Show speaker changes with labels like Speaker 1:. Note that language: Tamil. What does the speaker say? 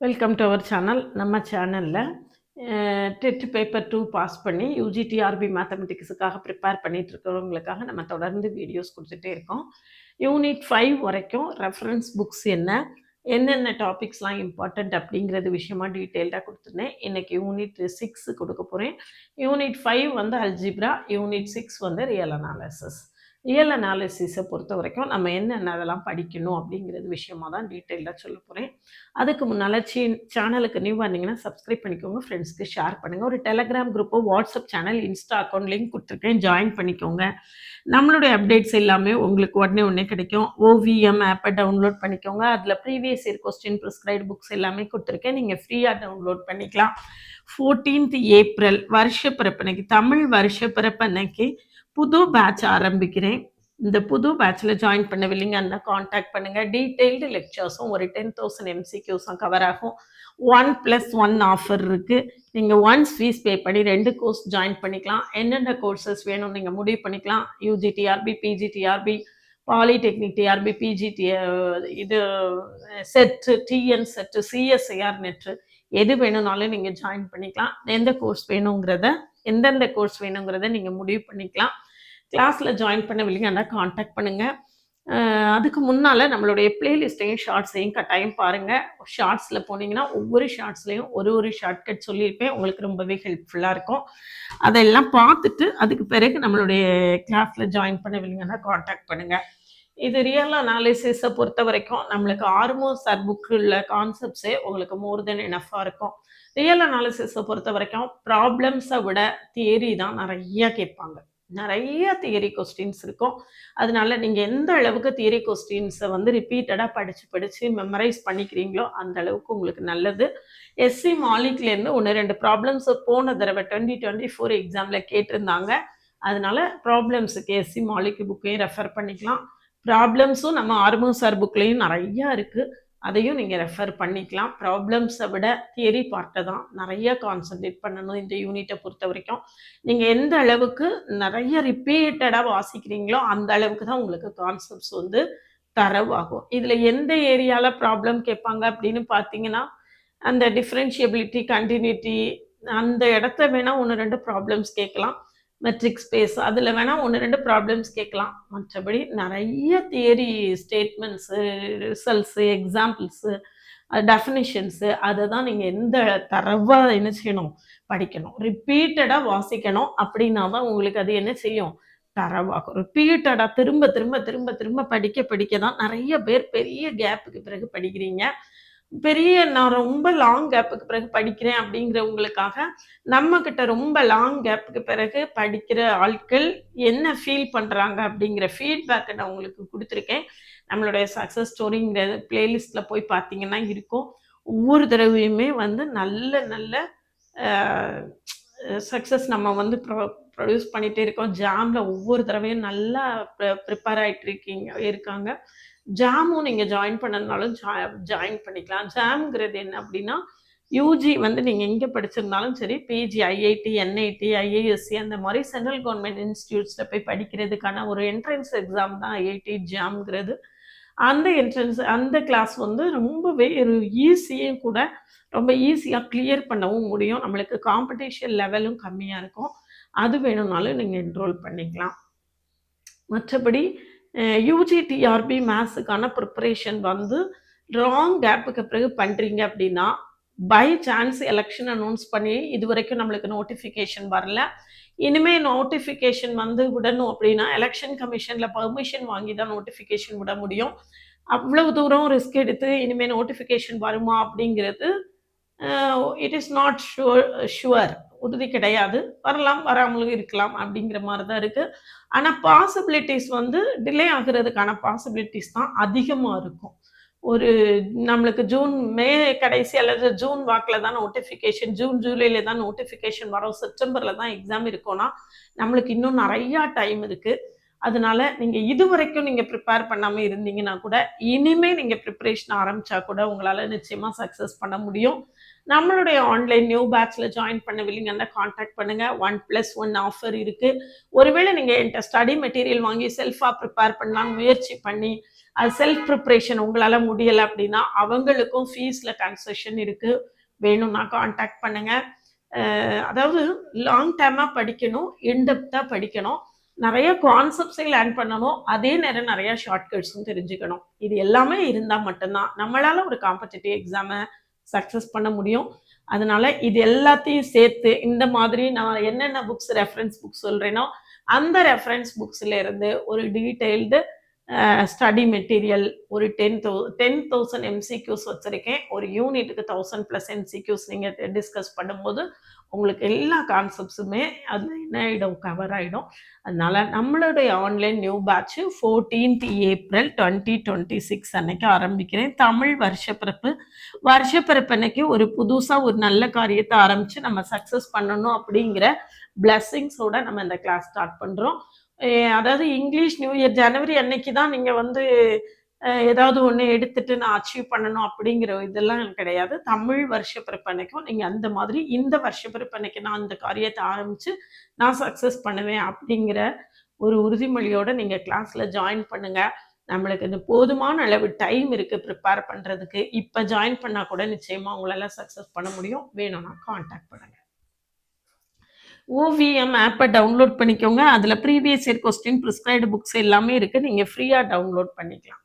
Speaker 1: Welcome to our channel. நம்ம சேனலில் டெட் பேப்பர் 2 பாஸ் பண்ணி யூஜிடிஆர்பி மேத்தமெட்டிக்ஸுக்காக ப்ரிப்பேர் பண்ணிட்டு இருக்கிறவங்களுக்காக நம்ம தொடர்ந்து வீடியோஸ் கொடுத்துட்டே இருக்கோம். யூனிட் 5 வரைக்கும் ரெஃபரன்ஸ் புக்ஸ் என்னென்ன டாபிக்ஸ்லாம் இம்பார்ட்டண்ட் அப்படிங்கிறது விஷயமா டீட்டெயில்டாக கொடுத்துருந்தேன். இன்றைக்கி யூனிட் 6 கொடுக்க போகிறேன். யூனிட் 5 வந்து அல்ஜிப்ரா, யூனிட் 6 வந்து ரியல் அனாலிசிஸ். ரியல் அனாலிசிஸை பொறுத்த வரைக்கும் நம்ம என்னென்ன அதெல்லாம் படிக்கணும் அப்படிங்கிறது விஷயமா தான் டீட்டெயிலாக சொல்ல போகிறேன். அதுக்கு முன்னால் சேனலுக்கு நியூ வந்தீங்கன்னா சப்ஸ்கிரைப் பண்ணிக்கோங்க, ஃப்ரெண்ட்ஸ்க்கு ஷேர் பண்ணுங்கள். ஒரு Telegram group, WhatsApp channel, Insta account link கொடுத்துருக்கேன், ஜாயின் பண்ணிக்கோங்க. நம்மளுடைய அப்டேட்ஸ் எல்லாமே உங்களுக்கு உடனே கிடைக்கும். ஓவிஎம் ஆப்பை டவுன்லோட் பண்ணிக்கோங்க. அதில் previous year question, prescribed books எல்லாமே கொடுத்துருக்கேன், நீங்கள் ஃப்ரீயாக டவுன்லோட் பண்ணிக்கலாம். 14th ஏப்ரல் வருஷப்பிறப்பன்னைக்கு, தமிழ் வருஷப்பிறப்பன்னைக்கு புது பேட்ச் ஆரம்பிக்கிறேன். இந்த புது பேட்சில் ஜாயின் பண்ணவில்லைங்க அந்த காண்டாக்ட் பண்ணுங்கள். டீட்டெயில்டு லெக்சர்ஸும் ஒரு 10,000 எம்சிக்யூஸும் கவர் ஆகும். 1+1 ஆஃபர் இருக்குது. நீங்கள் ஒன்ஸ் ஃபீஸ் பே பண்ணி 2 கோர்ஸ் ஜாயின் பண்ணிக்கலாம். என்னென்ன கோர்சஸ் வேணும்னு நீங்கள் முடிவு பண்ணிக்கலாம். UGTRB, PGTRB, polytechnic TRB, PGT, இது set, TN set, CSIR net, எது வேணும்னாலும் நீங்கள் ஜாயின் பண்ணிக்கலாம். எந்தெந்த கோர்ஸ் வேணுங்கிறத நீங்கள் முடிவு பண்ணிக்கலாம். கிளாஸில் ஜாயின் பண்ணவில்லைங்கன்னா காண்டாக்ட் பண்ணுங்கள். அதுக்கு முன்னால் நம்மளுடைய பிளேலிஸ்ட்டையும் ஷார்ட்ஸையும் கட்டாயம் பாருங்கள். ஷார்ட்ஸில் போனீங்கன்னா ஒவ்வொரு ஷார்ட்ஸ்லையும் ஒரு ஷார்ட்கட் சொல்லியிருப்பேன், உங்களுக்கு ரொம்பவே ஹெல்ப்ஃபுல்லாக இருக்கும். அதெல்லாம் பார்த்துட்டு அதுக்கு பிறகு நம்மளுடைய கிளாஸில் ஜாயின் பண்ணவில்லைங்கன்னா காண்டாக்ட் பண்ணுங்கள். இது ரியல் அனாலிசிஸை பொறுத்த வரைக்கும் நம்மளுக்கு ஆர்மோஸ் புக்கு உள்ள கான்செப்ட்ஸே உங்களுக்கு மோர் தென் எனஃபாக இருக்கும். ரியல் அனாலிசிஸை பொறுத்த வரைக்கும் ப்ராப்ளம்ஸை விட தியரி தான் நிறைய கேட்பாங்க. நிறைய தியரி கொஸ்டின்ஸ் இருக்கும். அதனால நீங்கள் எந்த அளவுக்கு தியரி கொஸ்டின்ஸை வந்து ரிப்பீட்டடாக படித்து மெமரைஸ் பண்ணிக்கிறீங்களோ அந்த அளவுக்கு உங்களுக்கு நல்லது. எஸ்சி மாலிக்லேருந்து 1-2 ப்ராப்ளம்ஸ் போன தடவை 2024 எக்ஸாமில் கேட்டிருந்தாங்க. அதனால ப்ராப்ளம்ஸுக்கு எஸ்சி மாலிக் புக்கையும் ரெஃபர் பண்ணிக்கலாம். ப்ராப்ளம்ஸும் நம்ம ஆர்மோஸ் புக்லேயும் நிறையா இருக்குது, அதையும் நீங்கள் ரெஃபர் பண்ணிக்கலாம். ப்ராப்ளம்ஸை விட தியரி பார்ட்டை தான் நிறைய கான்சன்ட்ரேட் பண்ணணும் இந்த யூனிட்டை பொறுத்த வரைக்கும். நீங்கள் எந்த அளவுக்கு நிறைய ரிப்பீட்டடாக வாசிக்கிறீங்களோ அந்த அளவுக்கு தான் உங்களுக்கு கான்செப்ட்ஸ் வந்து தரவாகும். இதில் எந்த ஏரியாவில் ப்ராப்ளம் கேட்பாங்க அப்படின்னு பார்த்தீங்கன்னா, அந்த டிஃப்ரென்ஷியபிலிட்டி, கண்டினியூட்டி, அந்த இடத்த வேணால் 1-2 ப்ராப்ளம்ஸ் கேட்கலாம். மெட்ரிக் ஸ்பேஸ் அதில் வேணால் 1-2 ப்ராப்ளம்ஸ் கேட்கலாம். மற்றபடி நிறைய தியரி ஸ்டேட்மெண்ட்ஸு, ரிசல்ட்ஸு, எக்ஸாம்பிள்ஸு, டெஃபினிஷன்ஸு, அதை தான் நீங்கள் எந்த தரவாக என்ன செய்யணும், படிக்கணும். ரிப்பீட்டடாக வாசிக்கணும். அப்படின்னா தான் உங்களுக்கு அது என்ன செய்யும், தரவாகும். ரிப்பீட்டடாக திரும்ப திரும்ப திரும்ப திரும்ப படிக்க தான் நிறைய பேர் பெரிய கேப்புக்கு பிறகு படிக்கிறீங்க. நான் ரொம்ப லாங் கேப்புக்கு பிறகு படிக்கிறேன் அப்படிங்கிறவங்களுக்காக நம்மக்கிட்ட ரொம்ப லாங் கேப்புக்கு பிறகு படிக்கிற ஆட்கள் என்ன ஃபீல் பண்ணுறாங்க அப்படிங்கிற ஃபீட்பேக்கை நான் உங்களுக்கு கொடுத்துருக்கேன். நம்மளுடைய சக்ஸஸ் ஸ்டோரிங்கிற பிளேலிஸ்ட்டில் போய் பார்த்தீங்கன்னா இருக்கும். ஒவ்வொரு தடவையுமே வந்து நல்ல சக்ஸஸ் நம்ம வந்து ப்ரொடியூஸ் பண்ணிகிட்டே இருக்கோம். ஜாமில் ஒவ்வொரு தடவையும் நல்லா ப்ரிப்பேர் ஆகிட்டு இருக்காங்க. ஜாமும் நீங்கள் ஜாயின் பண்ணதுனாலும் ஜாயின் பண்ணிக்கலாம். ஜாம்ங்கிறது என்ன அப்படின்னா, யூஜி வந்து நீங்கள் எங்கே படிச்சிருந்தாலும் சரி, பிஜி, ஐஐடி, என்ஐடி, ஐஏஎஸ்சி அந்த மாதிரி சென்ட்ரல் கவர்மெண்ட் இன்ஸ்டியூட்ஸில் போய் படிக்கிறதுக்கான ஒரு என்ட்ரன்ஸ் எக்ஸாம் தான் ஐஐடி ஜாம்ங்கிறது. அந்த கிளாஸ் வந்து ரொம்பவே ஒரு ஈஸியும் கூட, ரொம்ப ஈஸியாக கிளியர் பண்ணவும் முடியும். நம்மளுக்கு காம்படிஷன் லெவலும் கம்மியாக இருக்கும். அது வேணும்னாலும் நீங்கள் என்ரோல் பண்ணிக்கலாம். மற்றபடி யூஜிடிஆர்பி மேத்ஸுக்கான ப்ரிப்பரேஷன் வந்து லாங் கேப்புக்கு பிறகு பண்ணுறீங்க அப்படின்னா, பை சான்ஸ் எலெக்ஷன் அனௌன்ஸ் பண்ணி இது வரைக்கும் நம்மளுக்கு நோட்டிஃபிகேஷன் வரல. இனிமேல் நோட்டிஃபிகேஷன் வந்து விடணும் அப்படின்னா எலெக்ஷன் கமிஷனில் பர்மிஷன் வாங்கி தான் நோட்டிஃபிகேஷன் விட முடியும். அவ்வளவு தூரம் ரிஸ்க் எடுத்து இனிமேல் நோட்டிஃபிகேஷன் வருமா அப்படிங்கிறது இட் இஸ் நாட் ஷுவர், உறுதி கிடையாது. வரலாம், வராமலும் இருக்கலாம் அப்படிங்கிற மாதிரி தான் இருக்குது. ஆனால் பாசிபிலிட்டிஸ் வந்து டிலே ஆகிறதுக்கான பாசிபிலிட்டிஸ் தான் அதிகமாக இருக்கும். ஒரு நம்மளுக்கு மே கடைசி அல்லது ஜூன் வாக்கில் தான் நோட்டிஃபிகேஷன், ஜூலையில் தான் நோட்டிஃபிகேஷன் வரும். செப்டம்பரில் தான் எக்ஸாம் இருக்கும்னா நம்மளுக்கு இன்னும் நிறையா டைம் இருக்குது. அதனால நீங்க இதுவரைக்கும் நீங்க ப்ரிப்பேர் பண்ணாம இருந்தீங்கன்னா கூட, இனிமே நீங்க ப்ரிப்பரேஷன் ஆரம்பிச்சா கூட உங்களால நிச்சயமா சக்சஸ் பண்ண முடியும். நம்மளுடைய ஆன்லைன் நியூ பேட்ச்ல ஜாயின் பண்ண வில்லிங்கன்னா கான்டாக்ட் பண்ணுங்க. 1+1 ஆஃபர் இருக்கு. ஒருவேளை நீங்க என்ட்ட ஸ்டடி மெட்டீரியல் வாங்கி செல்ஃபா ப்ரிப்பேர் பண்ணலாம்னு முயற்சி பண்ணி, அது செல்ஃப் ப்ரிப்பரேஷன் உங்களால முடியல அப்படின்னா, அவங்களுக்கும் ஃபீஸ்ல கன்செஷன் இருக்கு. வேணும்னா கான்டாக்ட் பண்ணுங்க. அதாவது லாங் டேர்மா படிக்கணும், இன்டெப்த்தா படிக்கணும். நிறைய கான்செப்ட்ஸையும் லேர்ன் பண்ணணும். அதே நேரம் நிறைய ஷார்ட்கட்ஸும் தெரிஞ்சுக்கணும். இது எல்லாமே இருந்தா மட்டும்தான் நம்மளால ஒரு காம்படிட்டிவ் எக்ஸாம சக்சஸ் பண்ண முடியும். அதனால இது எல்லாத்தையும் சேர்த்து இந்த மாதிரி நான் என்னென்ன புக்ஸ் ரெஃபரன்ஸ் புக்ஸ் சொல்றேனோ, அந்த ரெஃபரன்ஸ் புக்ஸ்ல இருந்து ஒரு டீடைல்டு ஸ்டடி மெட்டீரியல் ஒரு 10,000 எம்சிக்யூஸ் வச்சிருக்கேன். ஒரு யூனிட்டுக்கு 1000+ எம்சிக்யூஸ் நீங்க டிஸ்கஸ் பண்ணும்போது உங்களுக்கு எல்லா கான்செப்ட்ஸுமே அதில் என்ன ஆகிடும், கவர் ஆகிடும். அதனால நம்மளுடைய online new batch 14th April 2026 அன்னைக்கு ஆரம்பிக்கிறேன். தமிழ் வருஷப்பிறப்பு அன்னைக்கு ஒரு புதுசாக ஒரு நல்ல காரியத்தை ஆரம்பித்து நம்ம சக்ஸஸ் பண்ணணும் அப்படிங்கிற பிளெஸ்ஸிங்ஸோட நம்ம இந்த கிளாஸ் ஸ்டார்ட் பண்ணுறோம். அதாவது இங்கிலீஷ் நியூ இயர் ஜனவரி அன்னைக்கு தான் நீங்கள் வந்து ஏதாவது ஒன்று எடுத்துட்டு நான் அச்சீவ் பண்ணணும் அப்படிங்கிற இதெல்லாம் கிடையாது. தமிழ் வருஷப்பிறப்பு அன்னைக்கும் நீங்கள் அந்த மாதிரி இந்த வருஷப்பிறப்பு அன்னைக்கு நான் இந்த காரியத்தை ஆரம்பித்து நான் சக்ஸஸ் பண்ணுவேன் அப்படிங்கிற ஒரு உறுதிமொழியோடு நீங்கள் கிளாஸில் ஜாயின் பண்ணுங்கள். நம்மளுக்கு இந்த போதுமான அளவு டைம் இருக்குது ப்ரிப்பேர் பண்ணுறதுக்கு. இப்போ ஜாயின் பண்ணால் கூட நிச்சயமாக உங்களால் சக்ஸஸ் பண்ண முடியும். வேணும்னா கான்டாக்ட் பண்ணுங்கள். ஓவிஎம் ஆப்பை டவுன்லோட் பண்ணிக்கோங்க. அதில் previous year question prescribed books எல்லாமே இருக்குது. நீங்கள் ஃப்ரீயாக டவுன்லோட் பண்ணிக்கலாம்.